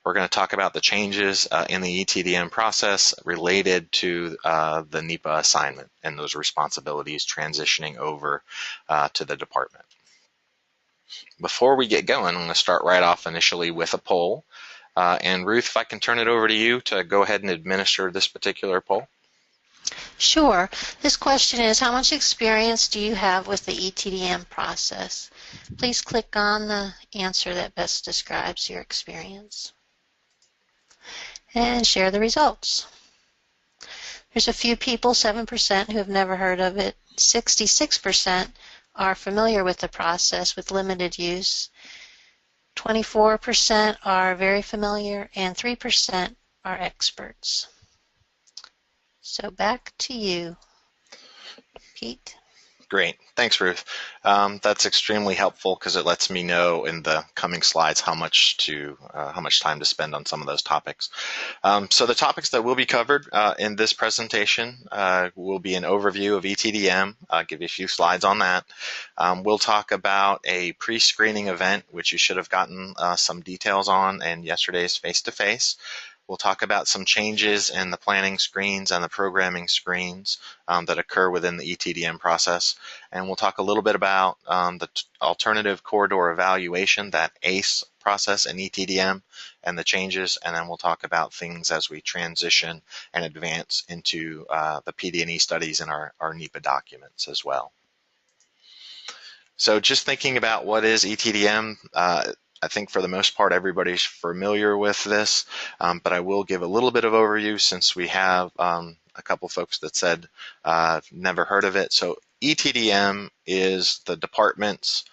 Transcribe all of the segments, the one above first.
We're going to talk about the changes in the ETDM process related to the NEPA assignment and those responsibilities transitioning over to the department. Before we get going, I'm going to start right off initially with a poll. And Ruth, if I can turn it over to you to go ahead and administer this particular poll. Sure. This question is, how much experience do you have with the ETDM process? Please click on the answer that best describes your experience and share the results. There's a few people, 7%, who have never heard of it. 66% are familiar with the process with limited use. 24% are very familiar, and 3% are experts. So back to you, Pete. Great. Thanks, Ruth. That's extremely helpful because it lets me know in the coming slides how much time to spend on some of those topics. So the topics that will be covered in this presentation will be an overview of ETDM. I'll give you a few slides on that. We'll talk about a pre-screening event, which you should have gotten some details on in yesterday's face-to-face. We'll talk about some changes in the planning screens and the programming screens that occur within the ETDM process. And we'll talk a little bit about the alternative corridor evaluation, that ACE process in ETDM, and the changes. And then we'll talk about things as we transition and advance into the PD&E studies in our NEPA documents as well. So just thinking about what is ETDM, I think for the most part everybody's familiar with this, but I will give a little bit of overview since we have a couple folks that said never heard of it. So ETDM is the department's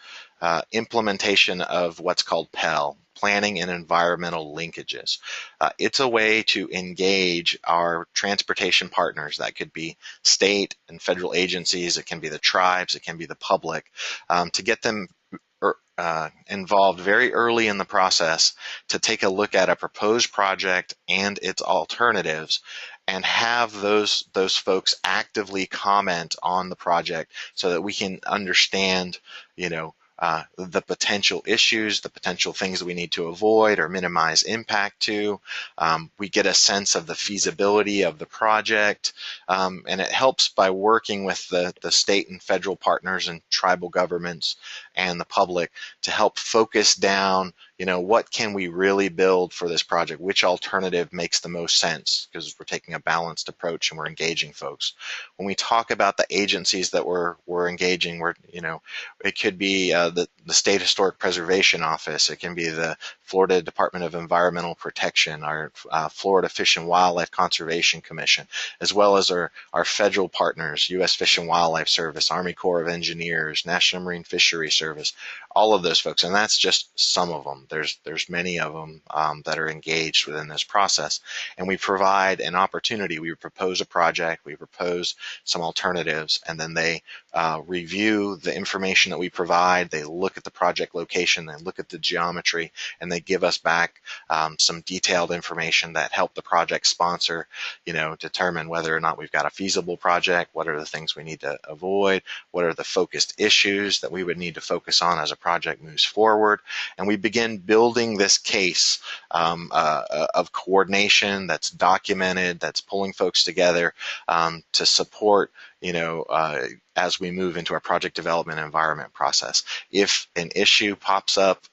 implementation of what's called PEL, Planning and Environmental Linkages. It's a way to engage our transportation partners. That could be state and federal agencies, it can be the tribes, it can be the public, to get them involved very early in the process to take a look at a proposed project and its alternatives and have those folks actively comment on the project so that we can understand, the potential issues, the potential things that we need to avoid or minimize impact to. We get a sense of the feasibility of the project, and it helps by working with the state and federal partners and tribal governments and the public to help focus down, what can we really build for this project? Which alternative makes the most sense? Because we're taking a balanced approach and we're engaging folks. When we talk about the agencies that we're engaging, it could be the State Historic Preservation Office. It can be the Florida Department of Environmental Protection, our Florida Fish and Wildlife Conservation Commission, as well as our federal partners, U.S. Fish and Wildlife Service, Army Corps of Engineers, National Marine Fisheries Service, all of those folks. And that's just some of them. There's many of them that are engaged within this process. And we provide an opportunity. We propose a project, we propose some alternatives, and then they review the information that we provide. They look at the project location, they look at the geometry, and they give us back some detailed information that help the project sponsor, determine whether or not we've got a feasible project, what are the things we need to avoid, what are the focused issues that we would need to focus on as a project moves forward. And we begin building this case of coordination that's documented, that's pulling folks together to support, as we move into our project development environment process. If an issue pops up,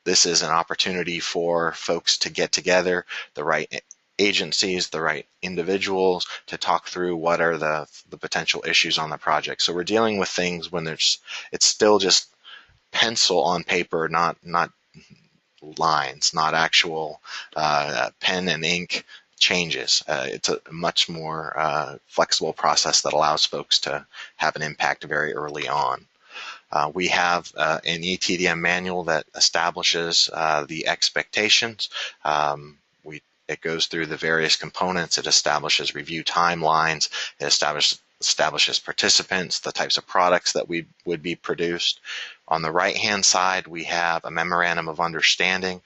this is an opportunity for folks to get together, the right agencies, the right individuals, to talk through what are the potential issues on the project. So we're dealing with things when it's still just pencil on paper, not lines, not actual pen and ink changes. It's a much more flexible process that allows folks to have an impact very early on. We have an ETDM manual that establishes the expectations. It goes through the various components. It establishes review timelines. It establishes participants, the types of products that would be produced. On the right-hand side, we have a memorandum of understanding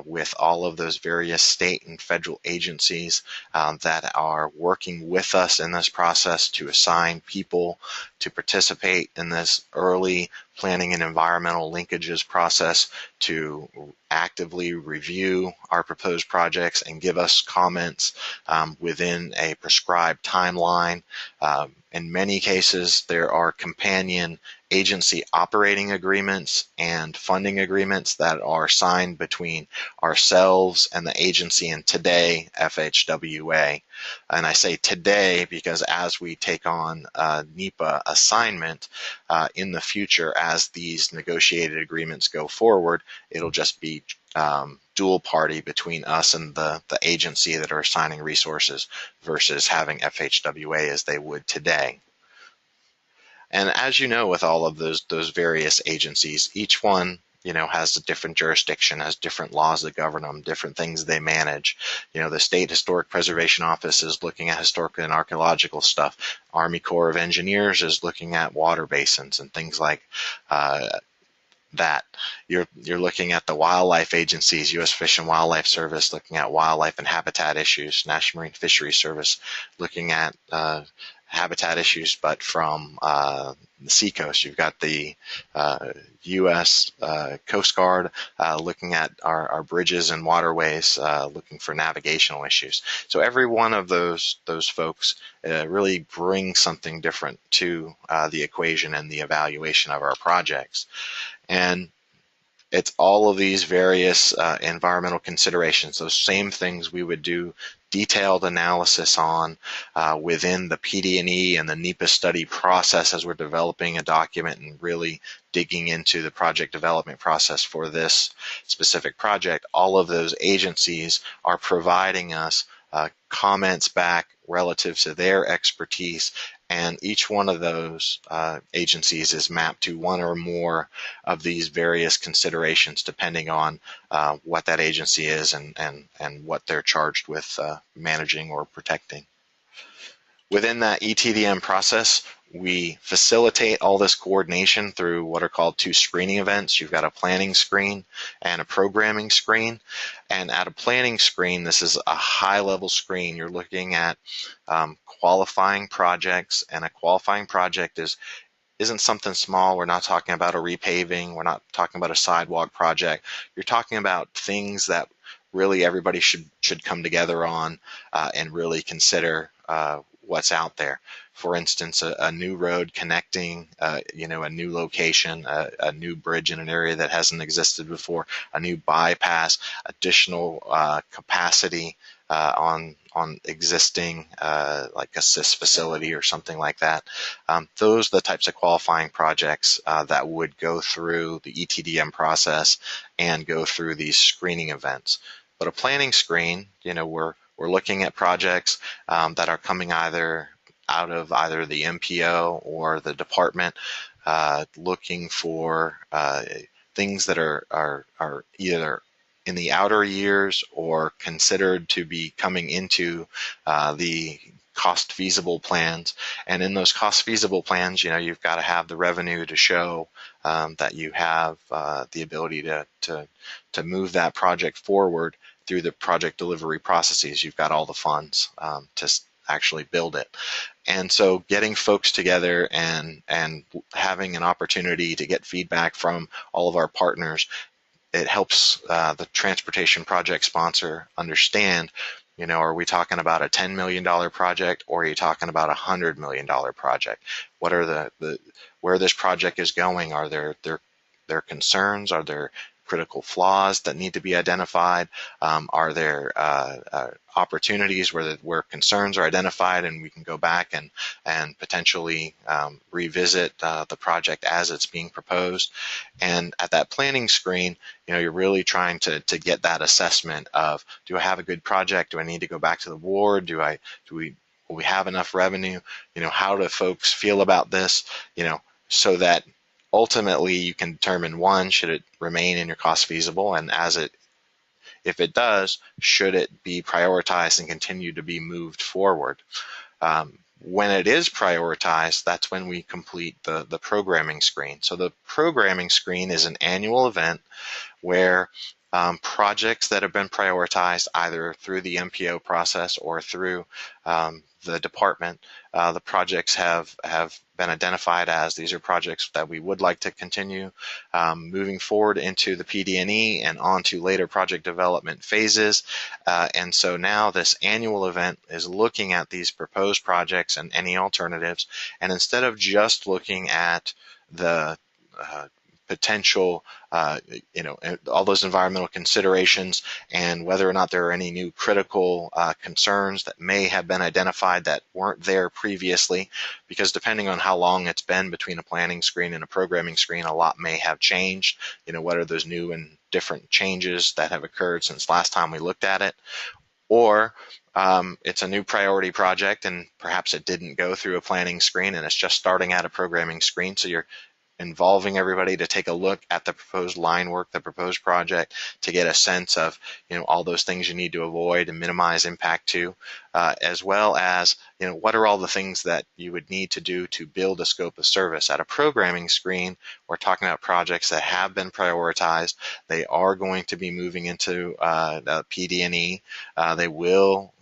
with all of those various state and federal agencies that are working with us in this process to assign people to participate in this early planning and environmental linkages process, to actively review our proposed projects and give us comments within a prescribed timeline. In many cases, there are companion agency operating agreements and funding agreements that are signed between ourselves and the agency, and today FHWA. And I say today because as we take on NEPA assignment in the future, as these negotiated agreements go forward, it'll just be dual party between us and the agency that are assigning resources versus having FHWA as they would today. And as you know, with all of those various agencies, each one, has a different jurisdiction, has different laws that govern them, different things they manage. The State Historic Preservation Office is looking at historical and archaeological stuff. Army Corps of Engineers is looking at water basins and things like that. You're looking at the wildlife agencies, U.S. Fish and Wildlife Service looking at wildlife and habitat issues, National Marine Fisheries Service looking at habitat issues, but from the seacoast. You've got the U.S. Coast Guard looking at our bridges and waterways, looking for navigational issues. So every one of those folks really brings something different to the equation and the evaluation of our projects. And it's all of these various environmental considerations, those same things we would do detailed analysis on within the PD&E and the NEPA study process as we're developing a document and really digging into the project development process for this specific project. All of those agencies are providing us comments back relative to their expertise, and each one of those agencies is mapped to one or more of these various considerations depending on what that agency is and what they're charged with managing or protecting. Within that ETDM process, we facilitate all this coordination through what are called 2 screening events. You've got a planning screen and a programming screen. And at a planning screen, this is a high-level screen. You're looking at qualifying projects, and a qualifying project isn't something small. We're not talking about a repaving. We're not talking about a sidewalk project. You're talking about things that really everybody should come together on and really consider what's out there. For instance, a new road connecting, a new location, a new bridge in an area that hasn't existed before, a new bypass, additional capacity on existing like a CIS facility or something like that. Those are the types of qualifying projects that would go through the ETDM process and go through these screening events. But a planning screen, we're looking at projects that are coming either out of either the MPO or the department, looking for things that are either in the outer years or considered to be coming into the cost feasible plans. And in those cost feasible plans, you've got to have the revenue to show that you have the ability to move that project forward through the project delivery processes. You've got all the funds to actually build it. And so getting folks together and having an opportunity to get feedback from all of our partners, it helps the transportation project sponsor understand, are we talking about a $10 million project, or are you talking about a $100 million project? What are where this project is going? Are there concerns? Are there critical flaws that need to be identified? Are there opportunities where concerns are identified and we can go back and potentially revisit the project as it's being proposed? And at that planning screen, you're really trying to get that assessment of, do I have a good project? Do I need to go back to the board? Will we have enough revenue? How do folks feel about this? So that ultimately you can determine, one, should it remain in your cost feasible, and if it does, should it be prioritized and continue to be moved forward? When it is prioritized, that's when we complete the programming screen. So the programming screen is an annual event where projects that have been prioritized either through the MPO process or through the department, the projects have been identified as these are projects that we would like to continue moving forward into the PD&E and on to later project development phases. And so now this annual event is looking at these proposed projects and any alternatives. And instead of just looking at the potential, all those environmental considerations and whether or not there are any new critical concerns that may have been identified that weren't there previously, because depending on how long it's been between a planning screen and a programming screen, a lot may have changed. What are those new and different changes that have occurred since last time we looked at it? Or it's a new priority project and perhaps it didn't go through a planning screen and it's just starting at a programming screen, so you're involving everybody to take a look at the proposed line work, the proposed project, to get a sense of all those things you need to avoid and minimize impact to, as well as what are all the things that you would need to do to build a scope of service. At a programming screen, we're talking about projects that have been prioritized. They are going to be moving into the PD&E. They will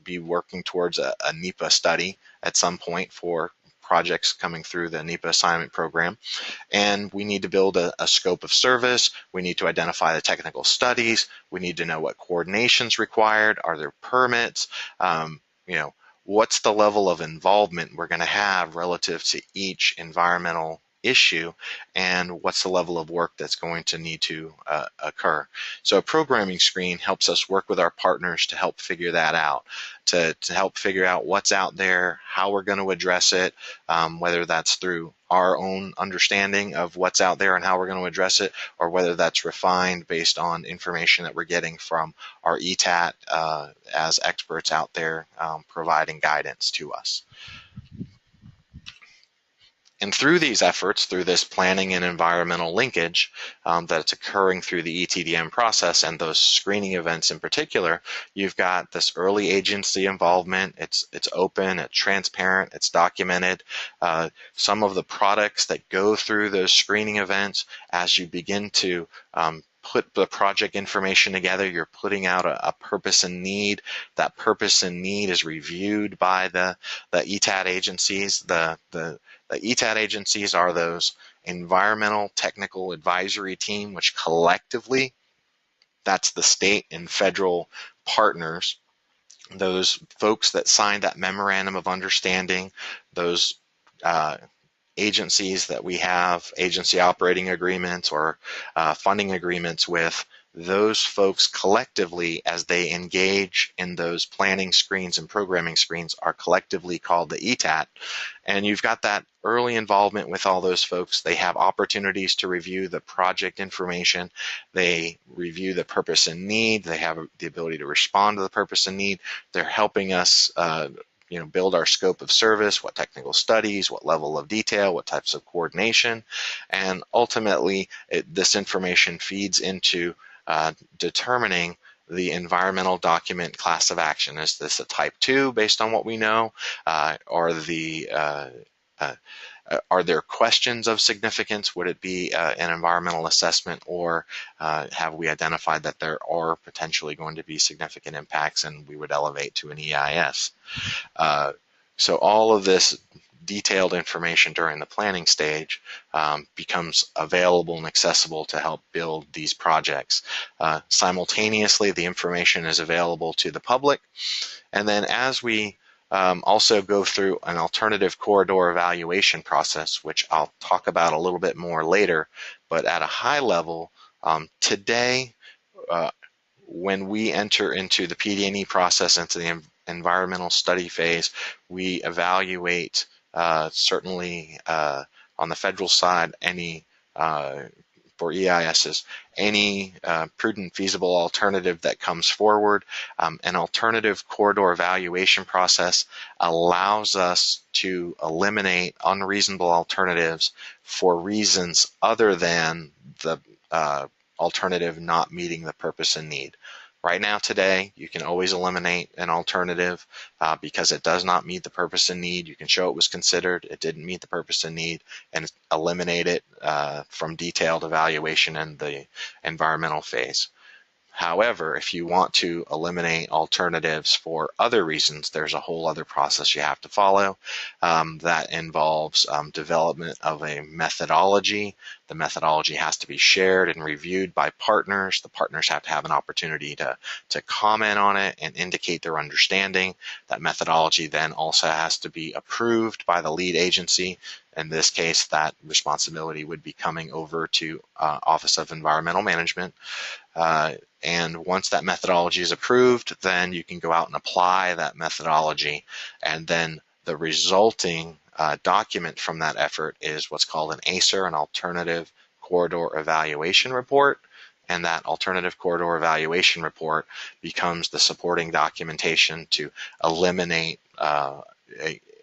be working towards a NEPA study at some point for projects coming through the NEPA assignment program. And we need to build a scope of service. We need to identify the technical studies. We need to know what coordination's required. Are there permits? What's the level of involvement we're going to have relative to each environmental issue, and what's the level of work that's going to need to occur. So a programming screen helps us work with our partners to help figure that out, to help figure out what's out there, how we're going to address it, whether that's through our own understanding of what's out there and how we're going to address it, or whether that's refined based on information that we're getting from our ETAT as experts out there providing guidance to us. And through these efforts, through this planning and environmental linkage that's occurring through the ETDM process and those screening events in particular, you've got this early agency involvement. It's open, it's transparent, it's documented. Some of the products that go through those screening events, as you begin to put the project information together, you're putting out a purpose and need. That purpose and need is reviewed by the ETAT agencies. The ETAT agencies are those environmental technical advisory team, which collectively, that's the state and federal partners, those folks that signed that memorandum of understanding, those agencies that we have agency operating agreements or funding agreements with. Those folks collectively, as they engage in those planning screens and programming screens, are collectively called the ETAT. And you've got that early involvement with all those folks. They have opportunities to review the project information. They review the purpose and need. They have the ability to respond to the purpose and need. They're helping us build our scope of service, what technical studies, what level of detail, what types of coordination. And ultimately, this information feeds into determining the environmental document class of action. Is this a type 2 based on what we know? Are there questions of significance? Would it be an environmental assessment, or have we identified that there are potentially going to be significant impacts and we would elevate to an EIS? So all of this detailed information during the planning stage becomes available and accessible to help build these projects. Simultaneously, the information is available to the public. And then as we also go through an alternative corridor evaluation process, which I'll talk about a little bit more later, but at a high level, today, when we enter into the PD&E process, into the environmental study phase, we evaluate certainly on the federal side any for EISs, any prudent, feasible alternative that comes forward. An alternative corridor evaluation process allows us to eliminate unreasonable alternatives for reasons other than the alternative not meeting the purpose and need. Right now, today, you can always eliminate an alternative because it does not meet the purpose and need. You can show it was considered, it didn't meet the purpose and need, and eliminate it from detailed evaluation in the environmental phase. However, if you want to eliminate alternatives for other reasons, there's a whole other process you have to follow that involves development of a methodology. The methodology has to be shared and reviewed by partners. The partners have to have an opportunity to comment on it and indicate their understanding. That methodology then also has to be approved by the lead agency. In this case, that responsibility would be coming over to Office of Environmental Management. And once that methodology is approved, then you can go out and apply that methodology. And then the resulting document from that effort is what's called an ACER, an Alternative Corridor Evaluation Report. And that Alternative Corridor Evaluation Report becomes the supporting documentation to eliminate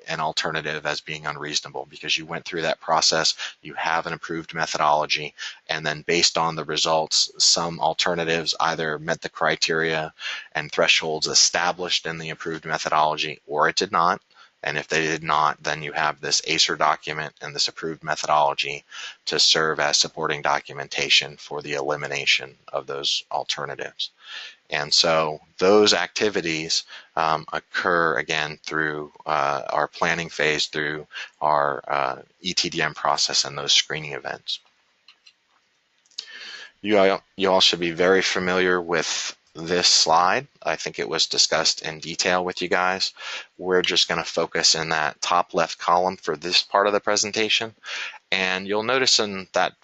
an alternative as being unreasonable, because you went through that process, you have an approved methodology, and then based on the results, some alternatives either met the criteria and thresholds established in the approved methodology, or it did not. And if they did not, then you have this ACER document and this approved methodology to serve as supporting documentation for the elimination of those alternatives. And so those activities occur again through our planning phase, through our ETDM process and those screening events. You all should be very familiar with this slide. I think it was discussed in detail with you guys. We're just going to focus in that top left column for this part of the presentation. And you'll notice in that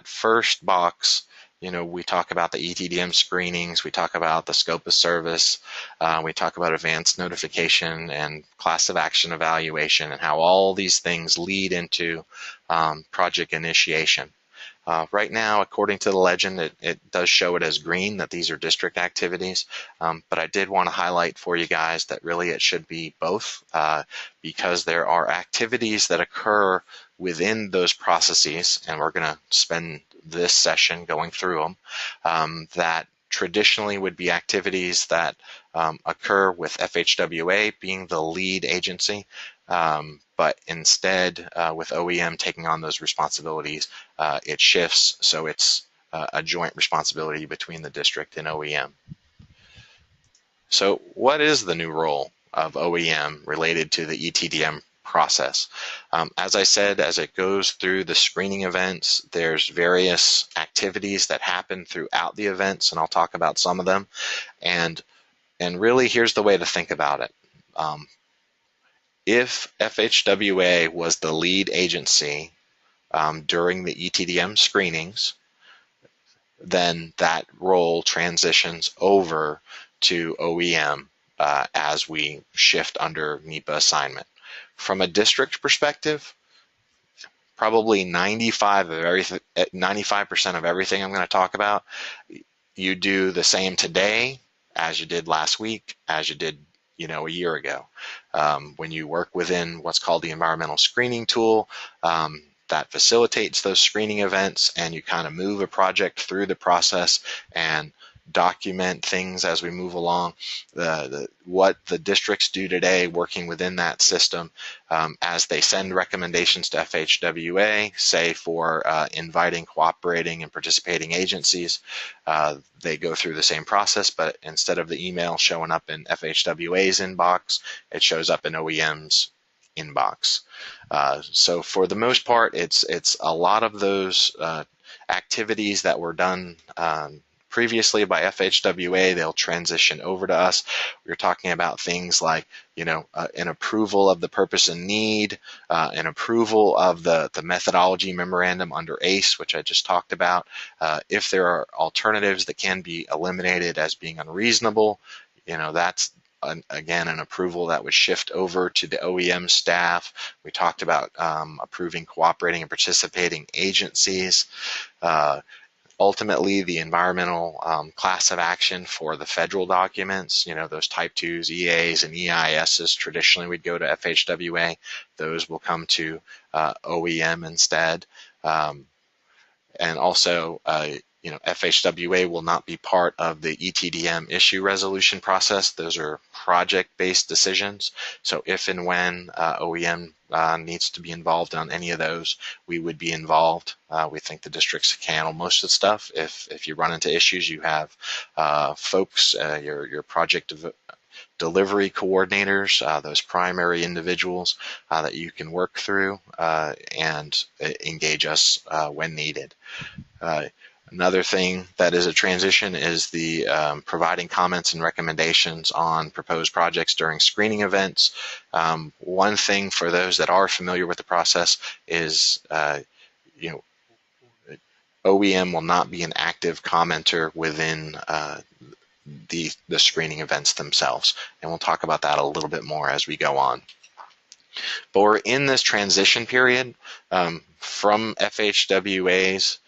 first box, we talk about the ETDM screenings, we talk about the scope of service, we talk about advanced notification and class of action evaluation, and how all these things lead into project initiation. Right now, according to the legend, it does show it as green, that these are district activities, but I did want to highlight for you guys that really it should be both, because there are activities that occur within those processes, and we're going to spend this session going through them, that traditionally would be activities that occur with FHWA being the lead agency, but instead with OEM taking on those responsibilities, it shifts, so it's a joint responsibility between the district and OEM. So what is the new role of OEM related to the ETDM process? As I said, as it goes through the screening events, there's various activities that happen throughout the events, and I'll talk about some of them. And really, here's the way to think about it. If FHWA was the lead agency during the ETDM screenings, then that role transitions over to OEM as we shift under NEPA assignment. From a district perspective, probably 95% of everything I'm going to talk about, you do the same today as you did last week, as you did a year ago. When you work within what's called the environmental screening tool, that facilitates those screening events, and you kind of move a project through the process and document things as we move along. What the districts do today working within that system, as they send recommendations to FHWA, say for inviting, cooperating, and participating agencies, they go through the same process, but instead of the email showing up in FHWA's inbox, it shows up in OEM's inbox. So for the most part, it's a lot of those activities that were done previously by FHWA, they'll transition over to us. We're talking about things like, an approval of the purpose and need, an approval of the methodology memorandum under ACE, which I just talked about. If there are alternatives that can be eliminated as being unreasonable, that's again an approval that would shift over to the OEM staff. We talked about approving, cooperating, and participating agencies. Ultimately, the environmental class of action for the federal documents, those type 2s, EAs, and EISs, traditionally would go to FHWA. Those will come to OEM instead. And also, FHWA will not be part of the ETDM issue resolution process. Those are project-based decisions. So if and when OEM needs to be involved on any of those, we would be involved. We think the districts can handle most of the stuff. If you run into issues, you have folks, your project delivery coordinators, those primary individuals that you can work through and engage us when needed. Another thing that is a transition is the providing comments and recommendations on proposed projects during screening events. One thing for those that are familiar with the process is, OEM will not be an active commenter within the screening events themselves, and we'll talk about that a little bit more as we go on. But we're in this transition period from FHWA's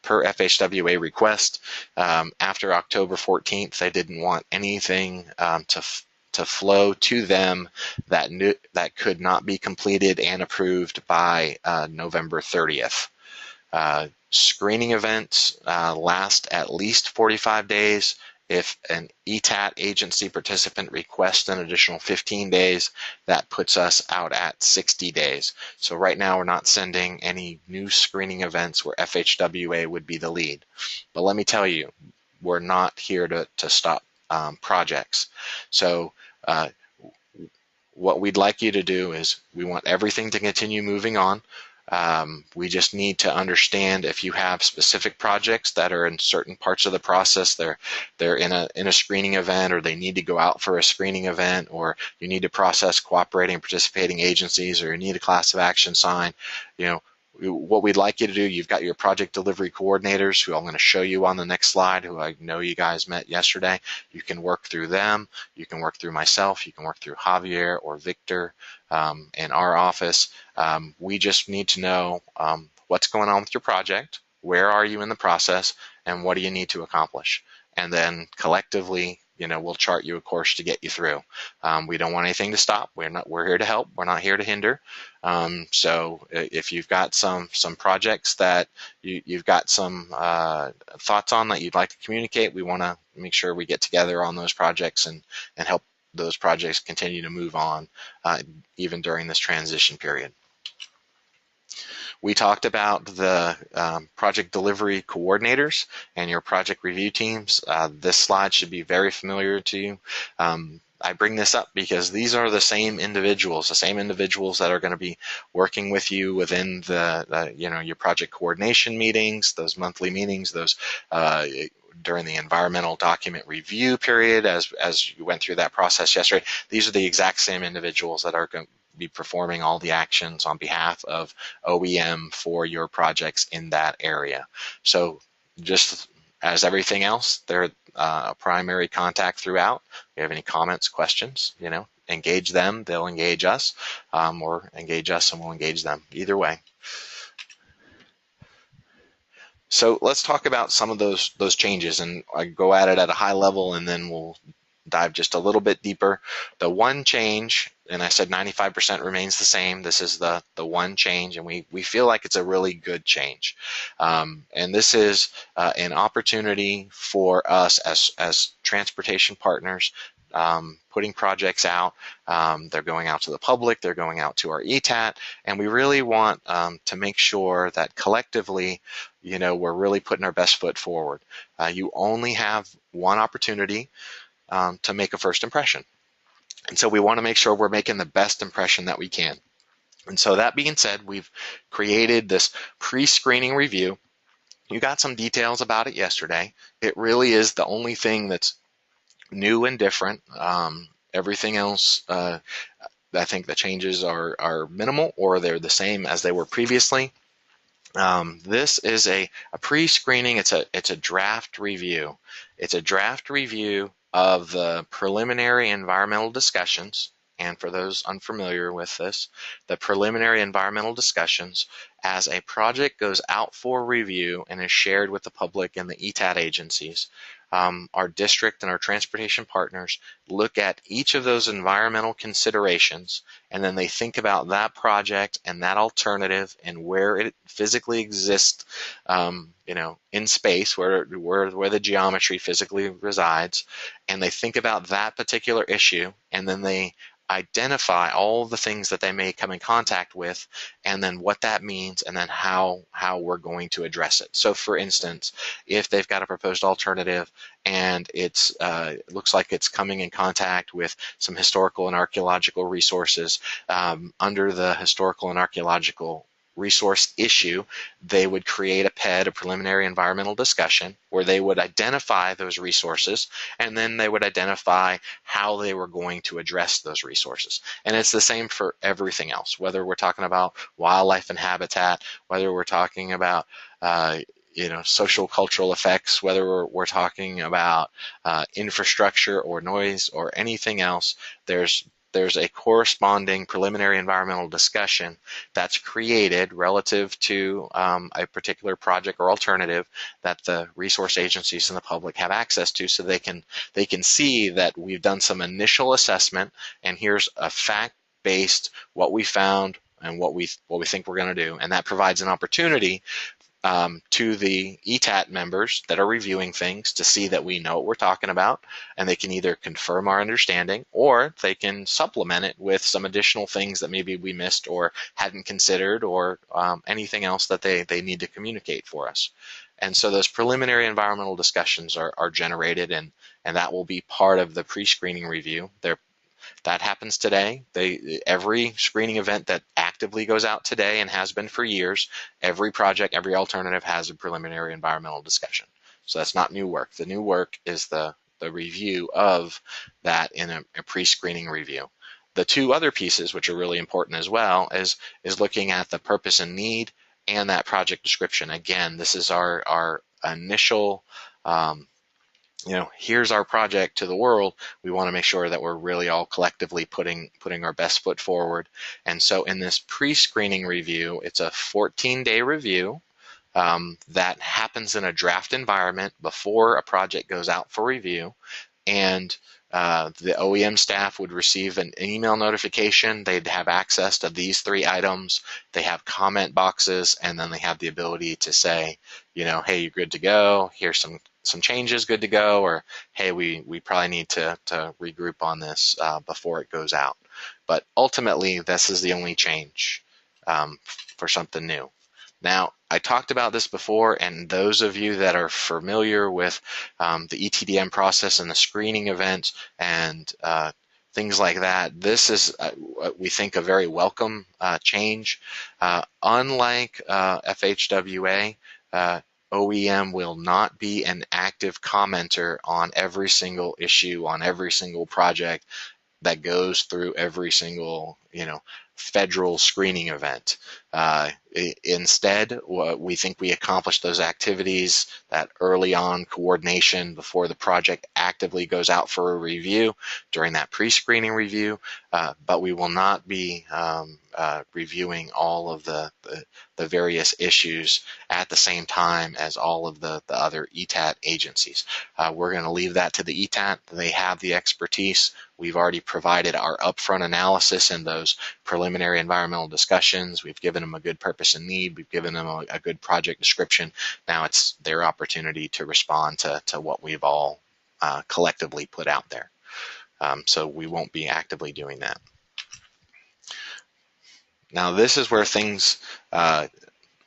per FHWA request. After October 14th, they didn't want anything to flow to them that could not be completed and approved by November 30th. Screening events last at least 45 days. If an ETAT agency participant requests an additional 15 days, that puts us out at 60 days. So right now we're not sending any new screening events where FHWA would be the lead. But let me tell you, we're not here to stop projects. So what we'd like you to do is we want everything to continue moving on. We just need to understand if you have specific projects that are in certain parts of the process, they're in a screening event, or they need to go out for a screening event, or you need to process cooperating and participating agencies, or you need a class of action sign. What we'd like you to do, you've got your project delivery coordinators, who I'm going to show you on the next slide, who I know you guys met yesterday. You can work through them. You can work through myself. You can work through Javier or Victor in our office. We just need to know what's going on with your project, where are you in the process, and what do you need to accomplish. And then collectively, we'll chart you a course to get you through. We don't want anything to stop. We're here to help. We're not here to hinder. So if you've got some projects that you've got some thoughts on that you'd like to communicate, we want to make sure we get together on those projects and help those projects continue to move on even during this transition period. We talked about the project delivery coordinators and your project review teams. This slide should be very familiar to you. I bring this up because these are the same individuals that are going to be working with you within your project coordination meetings, those monthly meetings, those during the environmental document review period, as you went through that process yesterday. These are the exact same individuals that are going to be performing all the actions on behalf of OEM for your projects in that area. So just as everything else, they're a primary contact throughout. If you have any comments, questions, engage them, they'll engage us, or engage us and we'll engage them. Either way. So let's talk about some of those changes, and I go at it at a high level, and then we'll dive just a little bit deeper. The one change, and I said 95% remains the same. This is the one change, and we feel like it's a really good change. And this is an opportunity for us as transportation partners, putting projects out. They're going out to the public, they're going out to our ETAT, and we really want to make sure that collectively, we're really putting our best foot forward. You only have one opportunity to make a first impression. And so we want to make sure we're making the best impression that we can. And so that being said, we've created this pre-screening review. You got some details about it yesterday. It really is the only thing that's new and different. Everything else, I think the changes are minimal, or they're the same as they were previously. This is a pre-screening. It's a draft review. It's a draft review of the preliminary environmental discussions. And for those unfamiliar with this, the preliminary environmental discussions, as a project goes out for review and is shared with the public and the ETAT agencies, our district and our transportation partners look at each of those environmental considerations, and then they think about that project and that alternative and where it physically exists, in space, where the geometry physically resides, and they think about that particular issue, and then they identify all the things that they may come in contact with, and then what that means, and then how we're going to address it. So for instance, if they've got a proposed alternative and it looks like it's coming in contact with some historical and archaeological resources, under the historical and archaeological resource issue, they would create a PED, a preliminary environmental discussion, where they would identify those resources, and then they would identify how they were going to address those resources. And it's the same for everything else, whether we're talking about wildlife and habitat, whether we're talking about social cultural effects, whether we're talking about infrastructure or noise or anything else. There's a corresponding preliminary environmental discussion that's created relative to a particular project or alternative that the resource agencies and the public have access to, so they can see that we've done some initial assessment, and here's a fact-based what we found and what we think we're going to do, and that provides an opportunity to the ETAT members that are reviewing things to see that we know what we're talking about, and they can either confirm our understanding, or they can supplement it with some additional things that maybe we missed or hadn't considered, or anything else that they need to communicate for us. And so those preliminary environmental discussions are generated, and that will be part of the pre-screening review. That happens today. Every screening event that actively goes out today, and has been for years, every project, every alternative has a preliminary environmental discussion. So that's not new work. The new work is the review of that in a pre-screening review. The two other pieces, which are really important as well, is looking at the purpose and need and that project description. Again, this is our initial here's our project to the world. We want to make sure that we're really all collectively putting our best foot forward. And so in this pre-screening review, it's a 14-day review that happens in a draft environment before a project goes out for review. And the OEM staff would receive an email notification. They'd have access to these 3 items. They have comment boxes, and then they have the ability to say, hey, you're good to go. Here's some changes, good to go, or hey, we probably need to regroup on this before it goes out. But ultimately, this is the only change for something new. Now, I talked about this before, and those of you that are familiar with the ETDM process and the screening event and things like that, this is, we think, a very welcome change. Unlike FHWA, OEM will not be an active commenter on every single issue, on every single project that goes through every single, federal screening event. Instead, we think we accomplish those activities, that early on coordination before the project actively goes out for a review during that pre-screening review, but we will not be reviewing all of the various issues at the same time as all of the other ETAT agencies. We're going to leave that to the ETAT. They have the expertise. We've already provided our upfront analysis in those preliminary environmental discussions. We've given them a good purpose and need. We've given them a good project description. Now it's their opportunity to respond to what we've all collectively put out there. So we won't be actively doing that. Now this is where things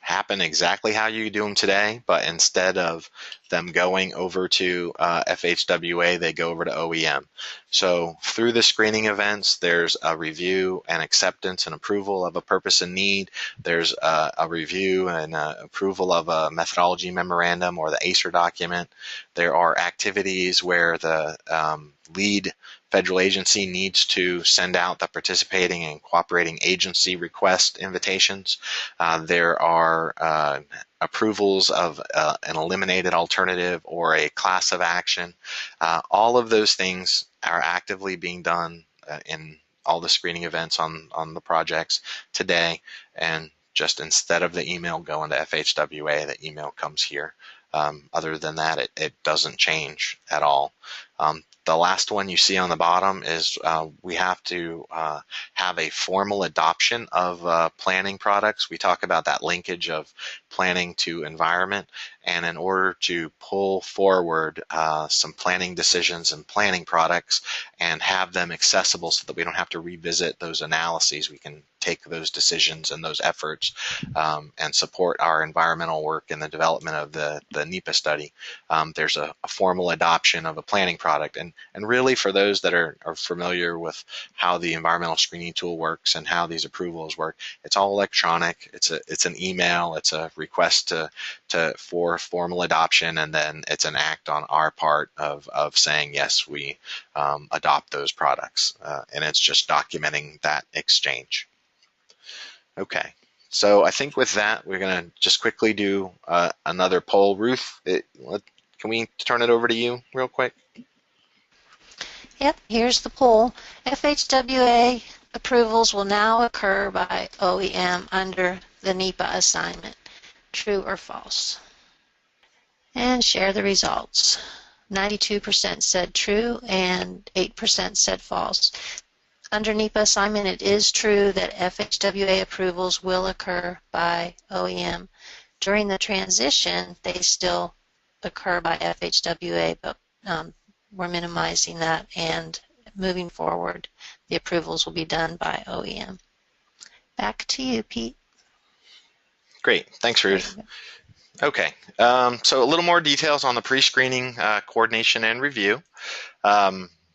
happen exactly how you do them today, but instead of them going over to FHWA, they go over to OEM. So through the screening events, there's a review and acceptance and approval of a purpose and need. There's a review and approval of a methodology memorandum or the ACER document. There are activities where the lead federal agency needs to send out the participating and cooperating agency request invitations. There are approvals of an eliminated alternative or a class of action. All of those things are actively being done in all the screening events on the projects today. And just instead of the email going to FHWA, the email comes here. Other than that, it doesn't change at all. The last one you see on the bottom is we have to have a formal adoption of planning products. We talk about that linkage of planning to environment, and in order to pull forward some planning decisions and planning products and have them accessible so that we don't have to revisit those analyses, we can take those decisions and those efforts and support our environmental work in the development of the NEPA study. There's a formal adoption of a planning product. And really, for those that are familiar with how the environmental screening tool works and how these approvals work, it's all electronic. It's an email. It's a request for formal adoption, and then it's an act on our part of saying, yes, we adopt those products. And it's just documenting that exchange. Okay. So I think with that, we're going to just quickly do another poll. Ruth, can we turn it over to you real quick? Yep, here's the poll. FHWA approvals will now occur by OEM under the NEPA assignment. True or false? And share the results. 92% said true and 8% said false. Under NEPA assignment, it is true that FHWA approvals will occur by OEM. During the transition, they still occur by FHWA, but we're minimizing that, and moving forward, the approvals will be done by OEM. Back to you, Pete. Great. Thanks, Ruth. Okay. So a little more details on the pre-screening coordination and review.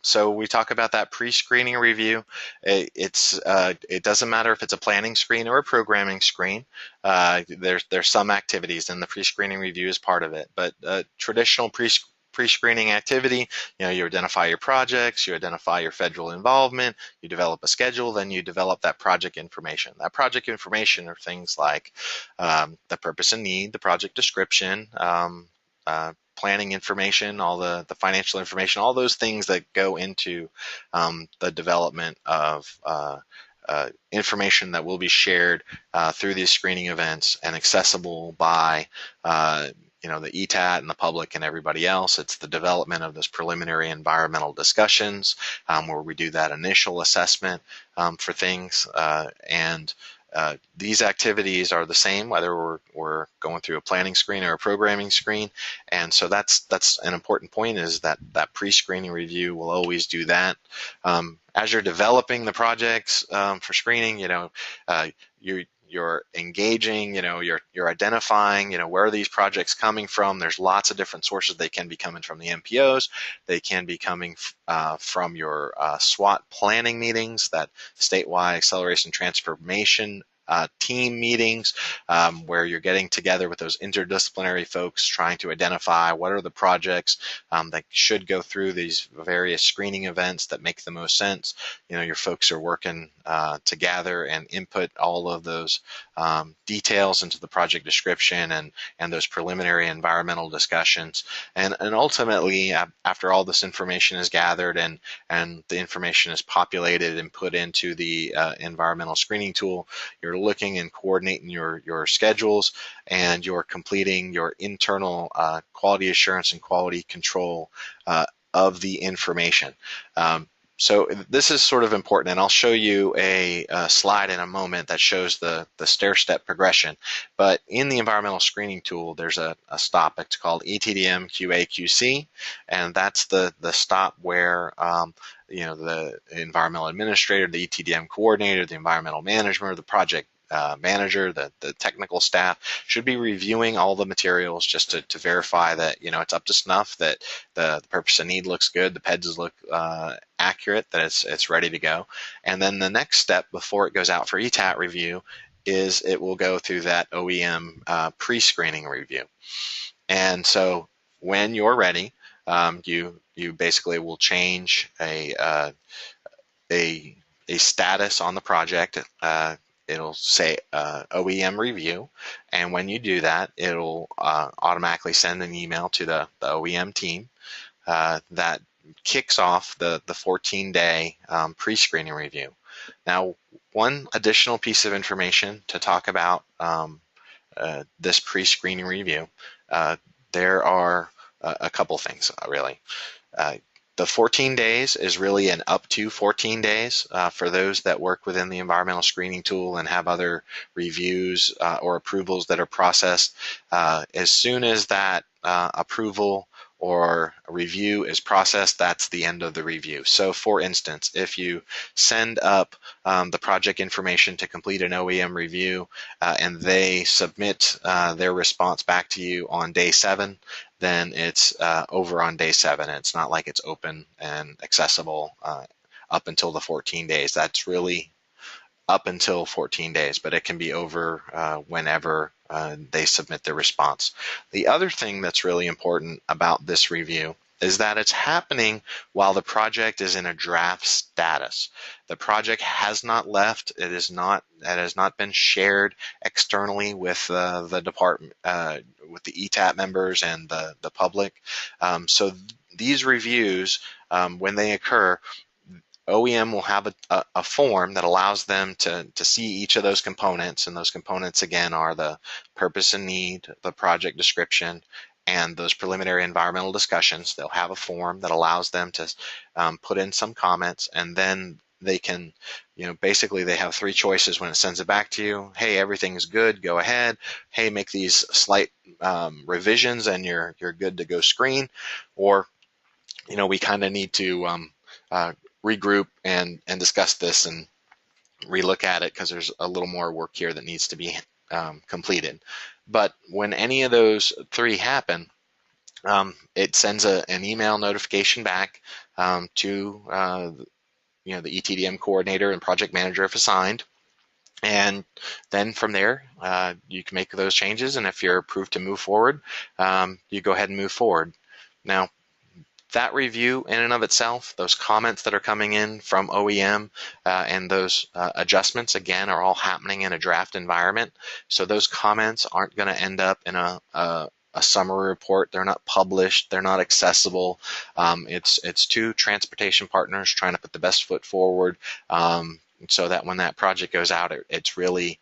So we talk about that pre-screening review. It doesn't matter if it's a planning screen or a programming screen. There's some activities, and the pre-screening review is part of it. But traditional pre-screening activity, you identify your projects, you identify your federal involvement, you develop a schedule, then you develop that project information. That project information are things like the purpose and need, the project description, planning information, all the financial information, all those things that go into the development of information that will be shared through these screening events and accessible by the ETAT and the public and everybody else. It's the development of those preliminary environmental discussions where we do that initial assessment for things. And these activities are the same whether we're going through a planning screen or a programming screen. And so that's an important point, is that pre-screening review will always do that. As you're developing the projects for screening, you're engaging, you're identifying, where are these projects coming from. There's lots of different sources. They can be coming from the MPOs. They can be coming from your SWAT planning meetings, that statewide acceleration transformation team meetings, where you're getting together with those interdisciplinary folks trying to identify what are the projects that should go through these various screening events that make the most sense. Your folks are working to gather and input all of those details into the project description and those preliminary environmental discussions. And ultimately, after all this information is gathered and the information is populated and put into the environmental screening tool, you're looking and coordinating your schedules, and you're completing your internal quality assurance and quality control of the information. So this is sort of important, and I'll show you a slide in a moment that shows the stair-step progression. But in the environmental screening tool, there's a stop. It's called ETDM QA/QC, and that's the stop where the environmental administrator, the ETDM coordinator, the environmental manager, the project manager, the technical staff should be reviewing all the materials just to verify that it's up to snuff, that the purpose and need looks good, the PEDs look accurate, that it's ready to go. And then the next step before it goes out for ETAT review is it will go through that OEM pre-screening review. And so when you're ready, you basically will change a status on the project. It'll say OEM review, and when you do that, it'll automatically send an email to the OEM team that kicks off the 14-day pre-screening review. Now, one additional piece of information to talk about this pre-screening review. there are a couple things really. Uh, the 14 days is really an up to 14 days for those that work within the environmental screening tool and have other reviews or approvals that are processed. As soon as that approval or a review is processed, that's the end of the review. So for instance, if you send up the project information to complete an OEM review and they submit their response back to you on day 7, then it's over on day 7. It's not like it's open and accessible up until the 14 days. That's really up until 14 days, but it can be over whenever they submit their response. The other thing that's really important about this review is that it's happening while the project is in a draft status. The project has not left. It has not been shared externally with the department, with the ETAP members and the public. So these reviews, when they occur, OEM will have a form that allows them to see each of those components, and those components again are the purpose and need, the project description, and those preliminary environmental discussions. They'll have a form that allows them to put in some comments, and then they can, basically they have 3 choices when it sends it back to you. Hey, everything's good, go ahead. Hey, make these slight revisions and you're good to go screen. Or, we kind of need to regroup and discuss this and relook at it because there's a little more work here that needs to be completed. But when any of those 3 happen, it sends an email notification back to the ETDM coordinator and project manager if assigned. And then from there, you can make those changes. And if you're approved to move forward, you go ahead and move forward. Now, that review in and of itself, those comments that are coming in from OEM and those adjustments, again, are all happening in a draft environment. So those comments aren't going to end up in a summary report. They're not published. They're not accessible. It's 2 transportation partners trying to put the best foot forward so that when that project goes out, it's really,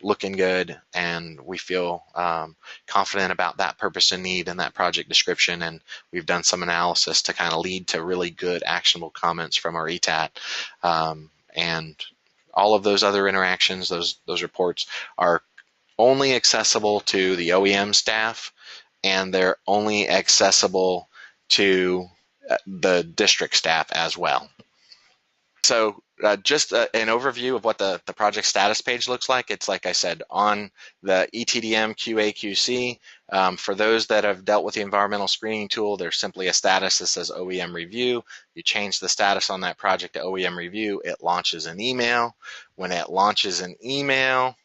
looking good, and we feel confident about that purpose and need and that project description. And we've done some analysis to kind of lead to really good actionable comments from our ETAT. And all of those other interactions, those reports are only accessible to the OEM staff, and they're only accessible to the district staff as well. So just an overview of what the project status page looks like. It's like I said, on the ETDM QA/QC. For those that have dealt with the environmental screening tool, there's simply a status that says OEM review. You change the status on that project to OEM review, it launches an email. When it launches an email,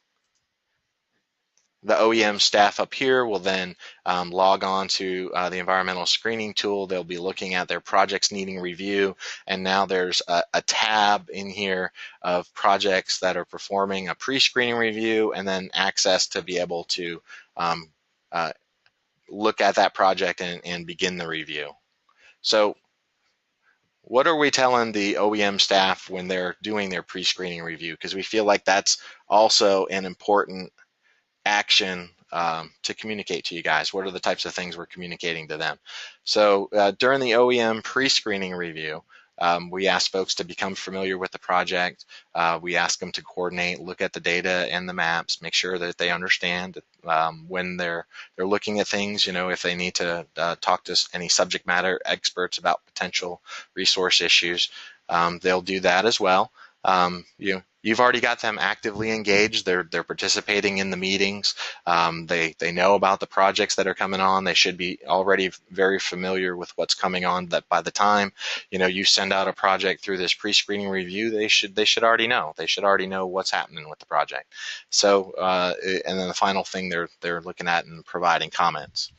the OEM staff up here will then log on to the environmental screening tool. They'll be looking at their projects needing review, and now there's a tab in here of projects that are performing a pre-screening review, and then access to be able to look at that project and begin the review. So what are we telling the OEM staff when they're doing their pre-screening review? Because we feel like that's also an important action to communicate to you guys. What are the types of things we're communicating to them? So during the OEM pre-screening review, we ask folks to become familiar with the project. We ask them to coordinate, look at the data and the maps, make sure that they understand when they're looking at things, if they need to talk to any subject matter experts about potential resource issues, they'll do that as well. You've already got them actively engaged. They're participating in the meetings. They know about the projects that are coming on. They should be already very familiar with what's coming on. That by the time you send out a project through this pre-screening review, they should already know. They should already know what's happening with the project. So and then the final thing they're looking at and providing comments.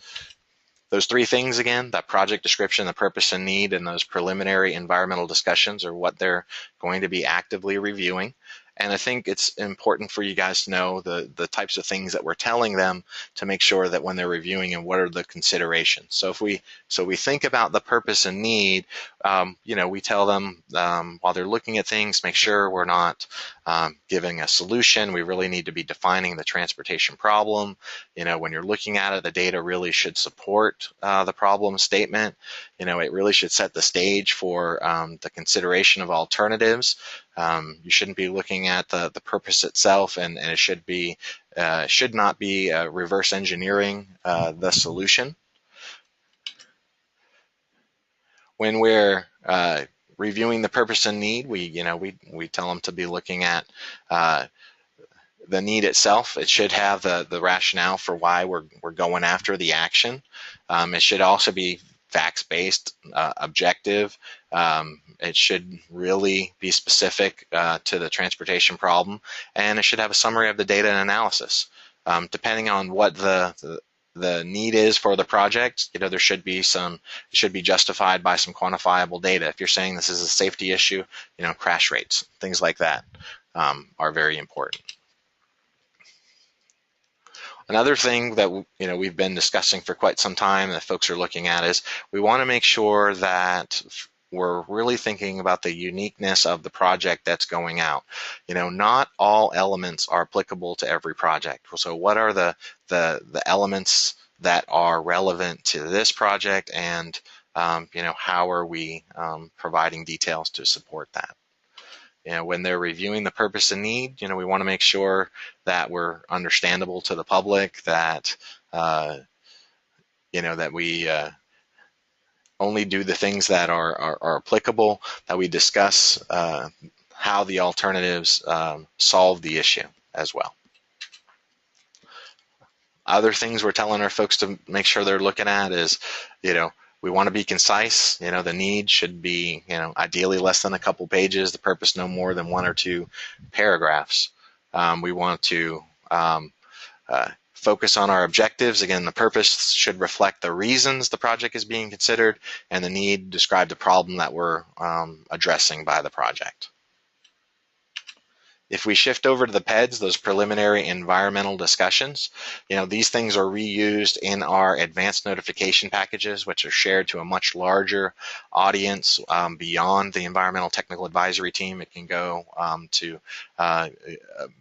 Those 3 things again, that project description, the purpose and need, and those preliminary environmental discussions are what they're going to be actively reviewing. And I think it's important for you guys to know the types of things that we're telling them to make sure that when they're reviewing and what are the considerations. So if we think about the purpose and need, we tell them while they're looking at things, make sure we're not giving a solution. We really need to be defining the transportation problem. When you're looking at it, the data really should support the problem statement. It really should set the stage for the consideration of alternatives. You shouldn't be looking at the purpose itself, and it should not be reverse engineering the solution. When we're reviewing the purpose and need, we tell them to be looking at the need itself. It should have the rationale for why we're going after the action. It should also be facts-based, objective. It should really be specific to the transportation problem, and it should have a summary of the data and analysis. Depending on what the need is for the project, there should be it should be justified by some quantifiable data. If you're saying this is a safety issue, crash rates, things like that are very important. Another thing that we've been discussing for quite some time that folks are looking at is we want to make sure that we're really thinking about the uniqueness of the project that's going out. Not all elements are applicable to every project. So what are the elements that are relevant to this project, and how are we providing details to support that? When they're reviewing the purpose and need, we want to make sure that we're understandable to the public, that that we only do the things that are applicable, that we discuss how the alternatives solve the issue as well. Other things we're telling our folks to make sure they're looking at is, we want to be concise. The need should be, ideally less than a couple pages. The purpose no more than 1 or 2 paragraphs. We want to focus on our objectives. Again, the purpose should reflect the reasons the project is being considered, and the need describe the problem that we're addressing by the project. If we shift over to the PEDs, those preliminary environmental discussions, these things are reused in our advanced notification packages, which are shared to a much larger audience beyond the environmental technical advisory team. It can go to a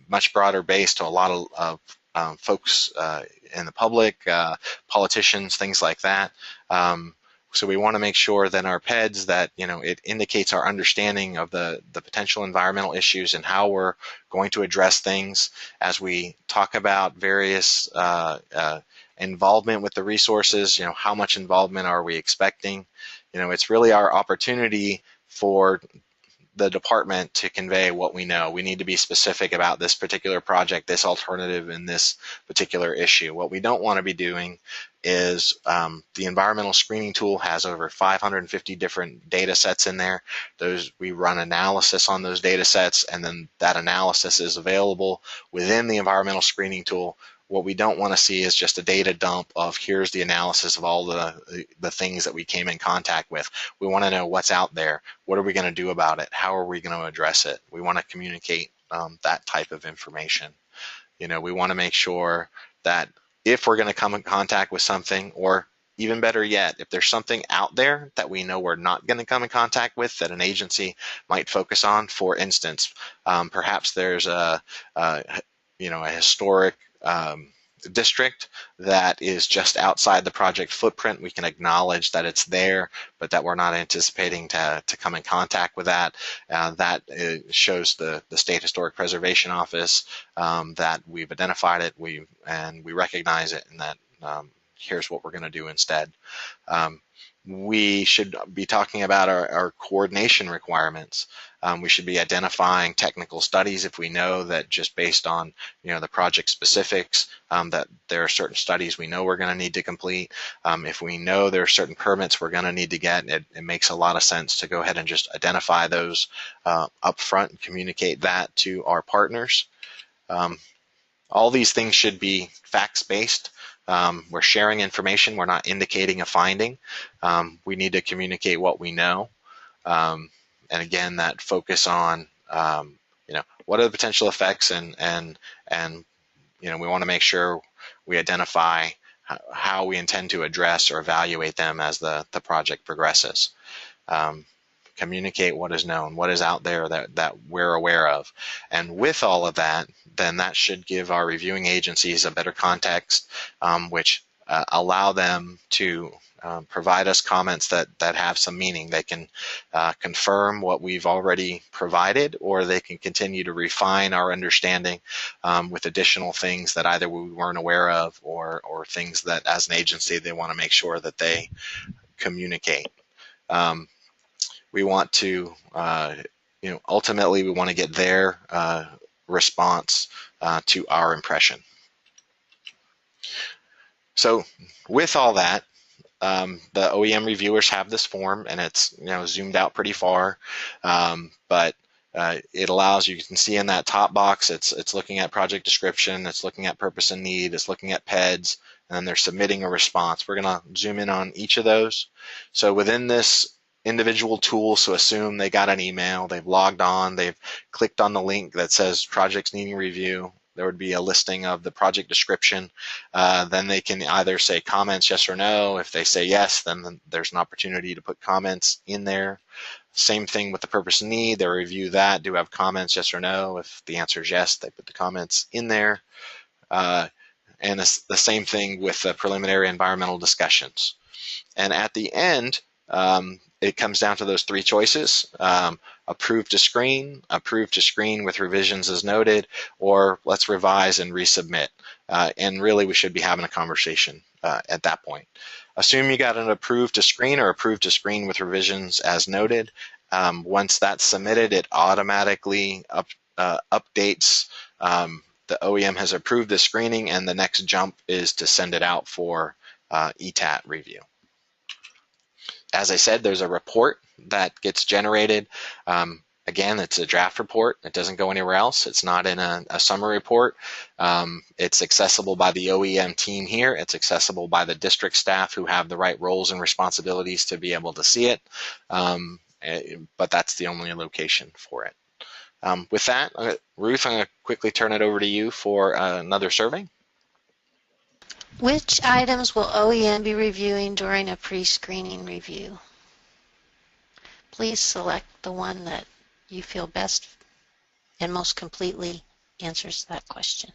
much broader base, to a lot of folks in the public, politicians, things like that. So we want to make sure that our PEDs, that it indicates our understanding of the potential environmental issues and how we're going to address things. As we talk about various involvement with the resources, how much involvement are we expecting? It's really our opportunity for the department to convey what we know. We need to be specific about this particular project, this alternative, and this particular issue. What we don't want to be doing is the environmental screening tool has over 550 different data sets in there. We run analysis on those data sets, and then that analysis is available within the environmental screening tool. What we don't want to see is just a data dump of here's the analysis of all the things that we came in contact with. We want to know what's out there. What are we going to do about it? How are we going to address it? We want to communicate that type of information. We want to make sure that if we're going to come in contact with something, or even better yet, if there's something out there that we know we're not going to come in contact with, that an agency might focus on. For instance, perhaps there's a historic district that is just outside the project footprint. We can acknowledge that it's there, but that we're not anticipating to come in contact with that. That shows the State Historic Preservation Office that we've identified it, we recognize it, and that here's what we're going to do instead. We should be talking about our coordination requirements. We should be identifying technical studies if we know that, just based on the project specifics, that there are certain studies we know we're going to need to complete. If we know there are certain permits we're going to need to get, it makes a lot of sense to go ahead and just identify those up front and communicate that to our partners. All these things should be facts-based. We're sharing information. We're not indicating a finding. We need to communicate what we know. And again, that focus on, what are the potential effects, and we want to make sure we identify how we intend to address or evaluate them as the project progresses. communicate what is known, what is out there that we're aware of. And with all of that, then that should give our reviewing agencies a better context, which allow them to provide us comments that have some meaning. They can confirm what we've already provided, or they can continue to refine our understanding with additional things that either we weren't aware of, or things that as an agency they want to make sure that they communicate. We want to, ultimately we want to get their response to our impression. So with all that, the OEM reviewers have this form, and it's zoomed out pretty far, but it allows, you can see in that top box, it's looking at project description, it's looking at purpose and need, it's looking at PEDs, and then they're submitting a response. We're going to zoom in on each of those. So within this individual tool, so assume they got an email, they've logged on, they've clicked on the link that says projects needing review. There would be a listing of the project description. Then they can either say comments, yes or no. If they say yes, then there's an opportunity to put comments in there. Same thing with the purpose and need. They review that. Do have comments, yes or no? If the answer is yes, they put the comments in there. And it's the same thing with the preliminary environmental discussions. And at the end, it comes down to those three choices. Approve to screen with revisions as noted, or let's revise and resubmit. And really we should be having a conversation at that point. Assume you got an approved to screen or approved to screen with revisions as noted. Once that's submitted, it automatically updates the OEM has approved the screening, and the next jump is to send it out for ETAT review. As I said, there's a report that gets generated. Again, it's a draft report. It doesn't go anywhere else. It's not in a summary report. It's accessible by the OEM team here. It's accessible by the district staff who have the right roles and responsibilities to be able to see it. But that's the only location for it. With that, Ruth, I'm going to quickly turn it over to you for another survey. Which items will OEM be reviewing during a pre-screening review? Please select the one that you feel best and most completely answers that question.